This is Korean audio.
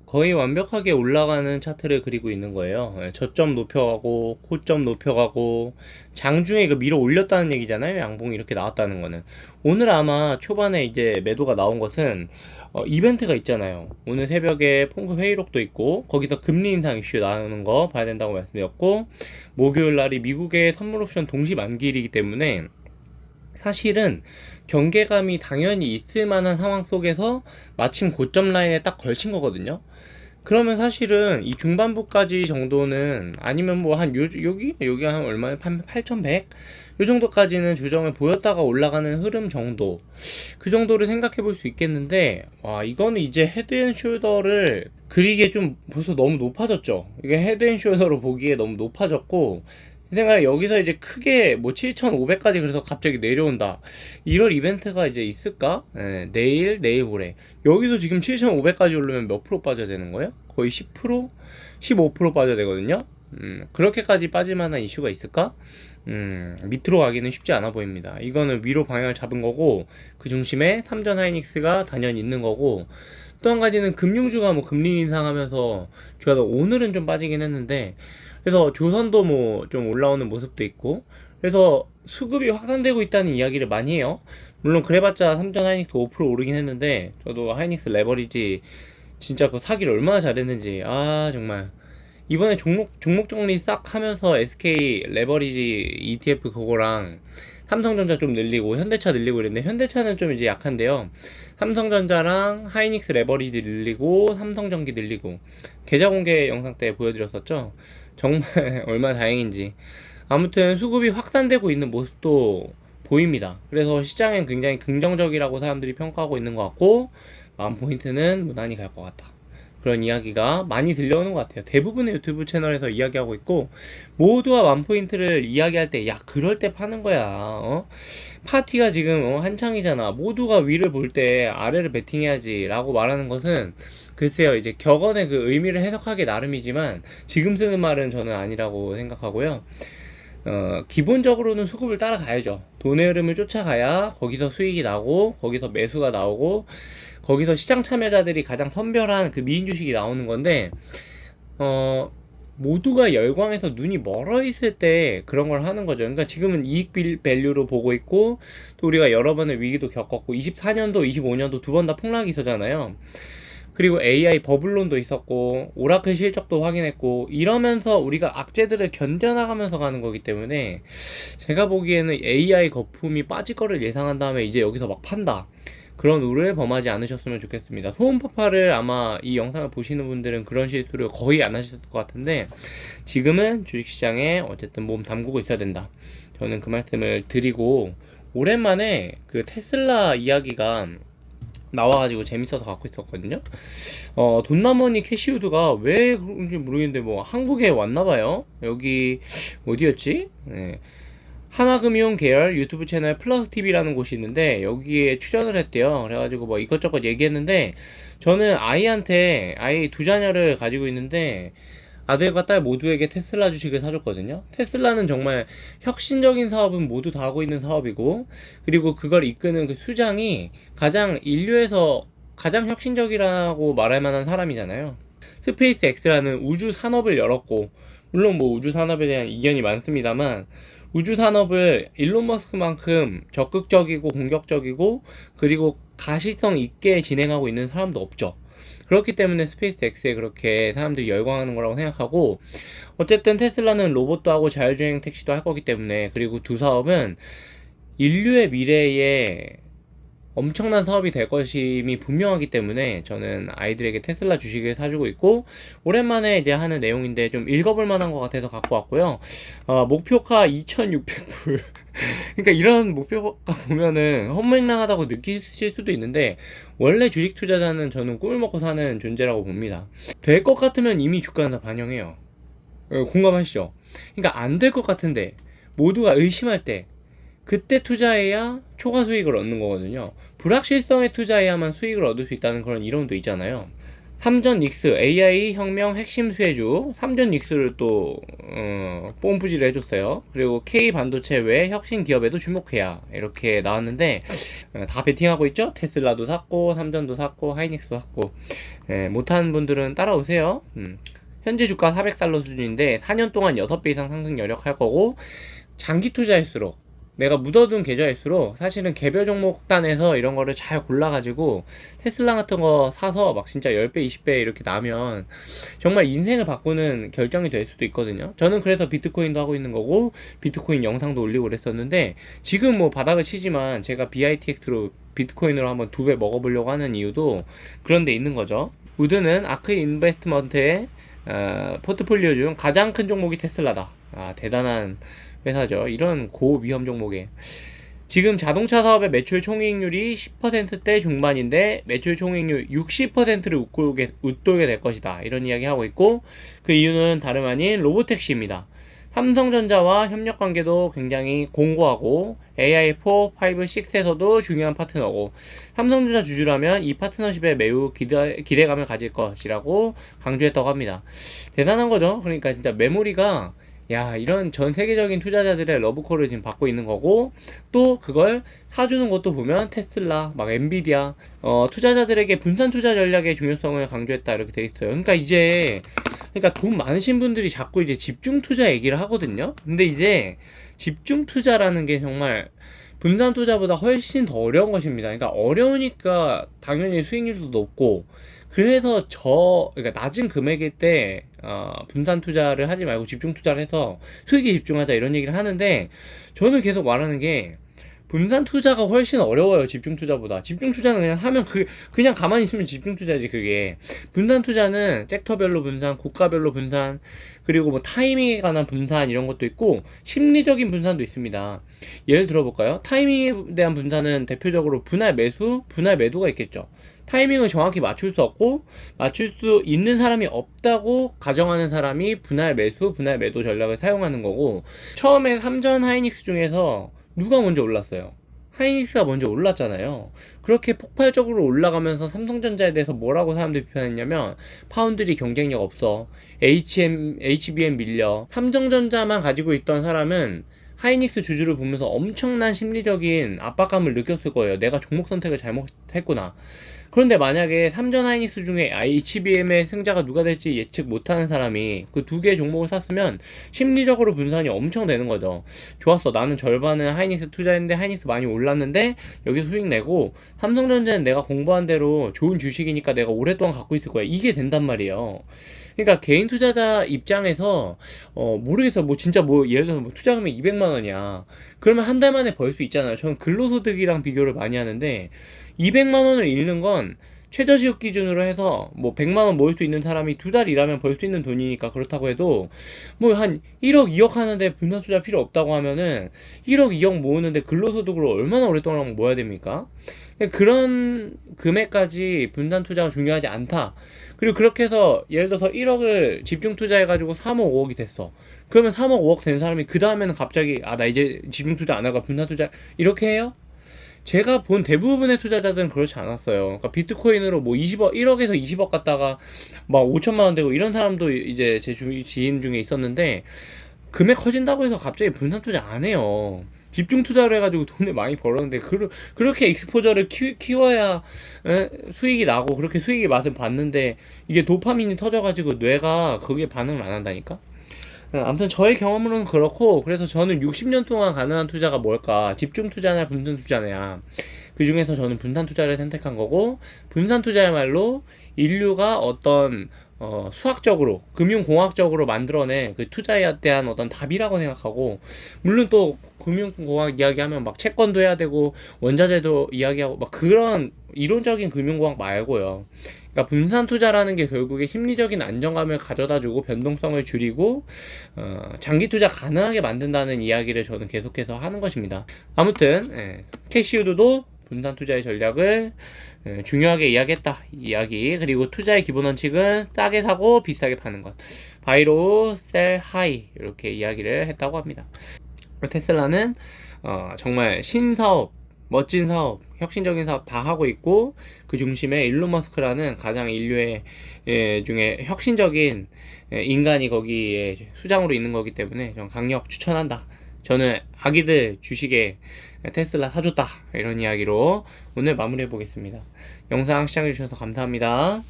거의 완벽하게 올라가는 차트를 그리고 있는 거예요. 예, 저점 높여가고 고점 높여가고 장중에 그 밀어 올렸다는 얘기잖아요. 양봉이 이렇게 나왔다는 거는 오늘 아마 초반에 이제 매도가 나온 것은 이벤트가 있잖아요. 오늘 새벽에 퐁크 회의록도 있고 거기서 금리 인상 이슈 나오는 거 봐야 된다고 말씀드렸고, 목요일 날이 미국의 선물 옵션 동시 만기일이기 때문에 사실은 경계감이 당연히 있을 만한 상황 속에서 마침 고점 라인에 딱 걸친 거거든요. 그러면 사실은 이 중반부까지 정도는, 아니면 뭐 한 여기 한 얼마에 8100? 요 정도까지는 조정을 보였다가 올라가는 흐름 정도, 그 정도를 생각해 볼 수 있겠는데, 와, 이거는 이제 헤드앤숄더를 그리기에 좀 벌써 너무 높아졌죠. 이게 헤드앤숄더로 보기에 너무 높아졌고, 제 생각에 여기서 이제 크게 뭐 7,500까지 그래서 갑자기 내려온다, 이럴 이벤트가 이제 있을까? 예, 내일 모레 여기서 지금 7,500까지 오르면 몇 프로 빠져야 되는 거예요? 거의 10%? 15% 빠져야 되거든요. 그렇게까지 빠질 만한 이슈가 있을까? 밑으로 가기는 쉽지 않아 보입니다. 이거는 위로 방향을 잡은 거고, 그 중심에 삼전 하이닉스가 단연 있는 거고, 또 한 가지는 금융주가 뭐 금리 인상하면서 주가가 오늘은 좀 빠지긴 했는데, 그래서 조선도 뭐 좀 올라오는 모습도 있고, 그래서 수급이 확산되고 있다는 이야기를 많이 해요. 물론 그래봤자 삼전 하이닉스 5% 오르긴 했는데, 저도 하이닉스 레버리지 진짜 그 사기를 얼마나 잘했는지, 아 정말 이번에 종목 정리 싹 하면서 SK 레버리지 ETF 그거랑 삼성전자 좀 늘리고 현대차 늘리고 이랬는데, 현대차는 좀 이제 약한데요. 삼성전자랑 하이닉스 레버리지 늘리고 삼성전기 늘리고 계좌 공개 영상 때 보여드렸었죠. 정말 얼마나 다행인지. 아무튼 수급이 확산되고 있는 모습도 보입니다. 그래서 시장엔 굉장히 긍정적이라고 사람들이 평가하고 있는 것 같고, 마음 포인트는 무난히 갈 것 같다, 그런 이야기가 많이 들려오는 것 같아요. 대부분의 유튜브 채널에서 이야기하고 있고, 모두가 완포인트를 이야기할 때, 야, 그럴 때 파는 거야. 파티가 지금 한창이잖아. 모두가 위를 볼 때 아래를 베팅해야지 라고 말하는 것은, 글쎄요, 이제 격언의 그 의미를 해석하기 나름이지만 지금 쓰는 말은 저는 아니라고 생각하고요. 기본적으로는 수급을 따라가야죠. 돈의 흐름을 쫓아가야 거기서 수익이 나고, 거기서 매수가 나오고, 거기서 시장 참여자들이 가장 선별한 그 미인 주식이 나오는 건데, 모두가 열광해서 눈이 멀어 있을 때 그런 걸 하는 거죠. 그러니까 지금은 이익 밸류로 보고 있고, 또 우리가 여러 번의 위기도 겪었고, 24년도, 25년도 두 번 다 폭락이 있었잖아요. 그리고 AI 버블론도 있었고, 오라클 실적도 확인했고, 이러면서 우리가 악재들을 견뎌나가면서 가는 거기 때문에, 제가 보기에는 AI 거품이 빠질 거를 예상한 다음에 이제 여기서 막 판다, 그런 우려에 범하지 않으셨으면 좋겠습니다. 소음파파를 아마 이 영상을 보시는 분들은 그런 실수를 거의 안 하셨을 것 같은데, 지금은 주식시장에 어쨌든 몸 담그고 있어야 된다, 저는 그 말씀을 드리고, 오랜만에 그 테슬라 이야기가 나와가지고 재밌어서 갖고 있었거든요. 돈나머니 캐시우드가 왜 그런지 모르겠는데 뭐 한국에 왔나봐요. 여기 어디였지? 네. 하나금융 계열 유튜브 채널 플러스TV라는 곳이 있는데 여기에 출연을 했대요. 그래가지고 뭐 이것저것 얘기했는데, 저는 아이 두 자녀를 가지고 있는데 아들과 딸 모두에게 테슬라 주식을 사줬거든요. 테슬라는 정말 혁신적인 사업은 모두 다 하고 있는 사업이고, 그리고 그걸 이끄는 그 수장이 가장 인류에서 가장 혁신적이라고 말할 만한 사람이잖아요. 스페이스 X라는 우주 산업을 열었고, 물론 뭐 우주 산업에 대한 이견이 많습니다만, 우주 산업을 일론 머스크만큼 적극적이고 공격적이고 그리고 가시성 있게 진행하고 있는 사람도 없죠. 그렇기 때문에 스페이스 X에 그렇게 사람들이 열광하는 거라고 생각하고, 어쨌든 테슬라는 로봇도 하고 자율주행 택시도 할 거기 때문에, 그리고 두 사업은 인류의 미래에 엄청난 사업이 될 것임이 분명하기 때문에 저는 아이들에게 테슬라 주식을 사주고 있고, 오랜만에 이제 하는 내용인데 좀 읽어볼 만한 것 같아서 갖고 왔고요. 목표가 2600불. 그러니까 이런 목표가 보면은 헛맹랑하다고 느끼실 수도 있는데, 원래 주식 투자자는 저는 꿈을 먹고 사는 존재라고 봅니다. 될 것 같으면 이미 주가는 다 반영해요. 공감하시죠? 그러니까 안 될 것 같은데 모두가 의심할 때, 그때 투자해야 초과 수익을 얻는 거거든요. 불확실성에 투자해야만 수익을 얻을 수 있다는 그런 이론도 있잖아요. 삼전 닉스 AI 혁명 핵심 수혜주 삼전 닉스를 또 뽐뿌지를 해줬어요. 그리고 K 반도체 외 혁신 기업에도 주목해야 이렇게 나왔는데 다 베팅하고 있죠. 테슬라도 샀고 삼전도 샀고 하이닉스도 샀고 못하는 분들은 따라오세요. 현재 주가 400달러 수준인데 4년 동안 6배 이상 상승 여력할 거고 장기 투자일수록 내가 묻어둔 계좌일수록 사실은 개별 종목단에서 이런 거를 잘 골라가지고 테슬라 같은 거 사서 막 진짜 10배, 20배 이렇게 나면 정말 인생을 바꾸는 결정이 될 수도 있거든요. 저는 그래서 비트코인도 하고 있는 거고 비트코인 영상도 올리고 그랬었는데 지금 뭐 바닥을 치지만 제가 BITX로 비트코인으로 한번 2배 먹어보려고 하는 이유도 그런 데 있는 거죠. 우드는 아크 인베스트먼트의 포트폴리오 중 가장 큰 종목이 테슬라다. 대단한 회사죠. 이런 고위험 종목에 지금 자동차 사업의 매출 총이익률이 10%대 중반인데 매출 총이익률 60%를 웃돌게 될 것이다. 이런 이야기 하고 있고 그 이유는 다름 아닌 로보택시입니다. 삼성전자와 협력 관계도 굉장히 공고하고 AI4, 5, 6에서도 중요한 파트너고 삼성전자 주주라면 이 파트너십에 매우 기대감을 가질 것이라고 강조했다고 합니다. 대단한 거죠. 그러니까 진짜 메모리가 이런 전 세계적인 투자자들의 러브콜을 지금 받고 있는 거고 또 그걸 사주는 것도 보면 테슬라, 막 엔비디아 투자자들에게 분산 투자 전략의 중요성을 강조했다 이렇게 돼 있어요. 그러니까 돈 많으신 분들이 자꾸 이제 집중 투자 얘기를 하거든요. 근데 이제 집중 투자라는 게 정말 분산 투자보다 훨씬 더 어려운 것입니다. 그러니까 어려우니까 당연히 수익률도 높고 그래서 그러니까 낮은 금액일 때 분산 투자를 하지 말고 집중 투자를 해서 수익에 집중하자 이런 얘기를 하는데 저는 계속 말하는 게 분산 투자가 훨씬 어려워요. 집중 투자보다. 집중 투자는 그냥 하면 그냥 가만히 있으면 집중 투자지 그게. 분산 투자는 섹터별로 분산, 국가별로 분산, 그리고 뭐 타이밍에 관한 분산 이런 것도 있고 심리적인 분산도 있습니다. 예를 들어볼까요? 타이밍에 대한 분산은 대표적으로 분할 매수, 분할 매도가 있겠죠. 타이밍을 정확히 맞출 수 없고 맞출 수 있는 사람이 없다고 가정하는 사람이 분할 매수, 분할 매도 전략을 사용하는 거고 처음에 삼전 하이닉스 중에서 누가 먼저 올랐어요? 하이닉스가 먼저 올랐잖아요. 그렇게 폭발적으로 올라가면서 삼성전자에 대해서 뭐라고 사람들이 비판했냐면 파운드리 경쟁력 없어, HBM 밀려. 삼성전자만 가지고 있던 사람은 하이닉스 주주를 보면서 엄청난 심리적인 압박감을 느꼈을 거예요. 내가 종목 선택을 잘못했구나. 그런데 만약에 삼전 하이닉스 중에 HBM의 승자가 누가 될지 예측 못하는 사람이 그 두 개의 종목을 샀으면 심리적으로 분산이 엄청 되는 거죠. 좋았어, 나는 절반은 하이닉스 투자했는데 하이닉스 많이 올랐는데 여기서 수익 내고 삼성전자는 내가 공부한 대로 좋은 주식이니까 내가 오랫동안 갖고 있을 거야. 이게 된단 말이에요. 그러니까 개인 투자자 입장에서 모르겠어. 뭐 진짜 뭐 예를 들어서 뭐 투자금이 200만 원이야. 그러면 한 달 만에 벌 수 있잖아요. 저는 근로소득이랑 비교를 많이 하는데 200만 원을 잃는 건 최저시급 기준으로 해서 뭐 100만 원 모을 수 있는 사람이 2달 일하면 벌 수 있는 돈이니까 그렇다고 해도 뭐 한 1억 2억 하는데 분산 투자 필요 없다고 하면은 1억 2억 모으는데 근로소득으로 얼마나 오랫동안 모아야 됩니까? 그런 금액까지 분산 투자가 중요하지 않다. 그리고 그렇게 해서 예를 들어서 1억을 집중 투자해가지고 3억 5억이 됐어. 그러면 3억 5억 된 사람이 그 다음에는 갑자기 나 이제 집중 투자 안 하고 분산 투자 이렇게 해요? 제가 본 대부분의 투자자들은 그렇지 않았어요. 그러니까 비트코인으로 뭐 20억, 1억에서 20억 갔다가 막 5천만 원 되고 이런 사람도 이제 제 지인 중에 있었는데 금액 커진다고 해서 갑자기 분산 투자 안 해요. 집중 투자를 해가지고 돈을 많이 벌었는데 그렇게 익스포저를 키워야 수익이 나고 그렇게 수익의 맛을 봤는데 이게 도파민이 터져가지고 뇌가 거기에 반응을 안 한다니까? 아무튼 저의 경험으로는 그렇고 그래서 저는 60년 동안 가능한 투자가 뭘까? 집중 투자냐 분산 투자냐. 그 중에서 저는 분산 투자를 선택한 거고 분산 투자야말로 인류가 어떤 수학적으로 금융공학적으로 만들어낸 그 투자에 대한 어떤 답이라고 생각하고 물론 또 금융공학 이야기하면 막 채권도 해야 되고 원자재도 이야기하고 막 그런 이론적인 금융공학 말고요. 그러니까 분산 투자라는 게 결국에 심리적인 안정감을 가져다주고 변동성을 줄이고 장기 투자 가능하게 만든다는 이야기를 저는 계속해서 하는 것입니다. 아무튼 캐시우드도 분산 투자의 전략을 중요하게 이야기했다 이야기. 그리고 투자의 기본 원칙은 싸게 사고 비싸게 파는 것. 바이로 셀 하이 이렇게 이야기를 했다고 합니다. 테슬라는 정말 신사업 멋진 사업, 혁신적인 사업 다 하고 있고 그 중심에 일론 머스크라는 가장 인류의 중에 혁신적인 인간이 거기에 수장으로 있는 거기 때문에 전 강력 추천한다. 저는 아기들 주식에 테슬라 사줬다. 이런 이야기로 오늘 마무리해 보겠습니다. 영상 시청해 주셔서 감사합니다.